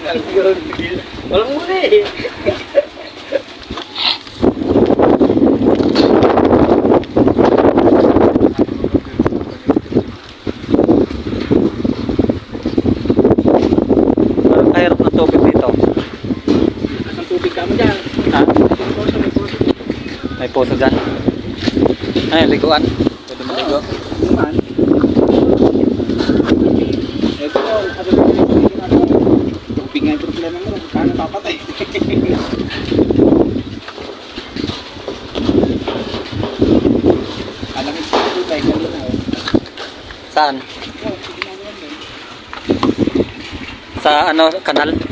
Walang muna eh. Kahirap ng tubig dito. Ang tubig ka mo dyan. Ha? May puso. May puso dyan. Ay, liguan. Pwede maligo. Naman. Ito, sabi ko tubig nga yung problema mo. Kano papatay? Alamig sa tubig. Saan? Sa ano, kanal?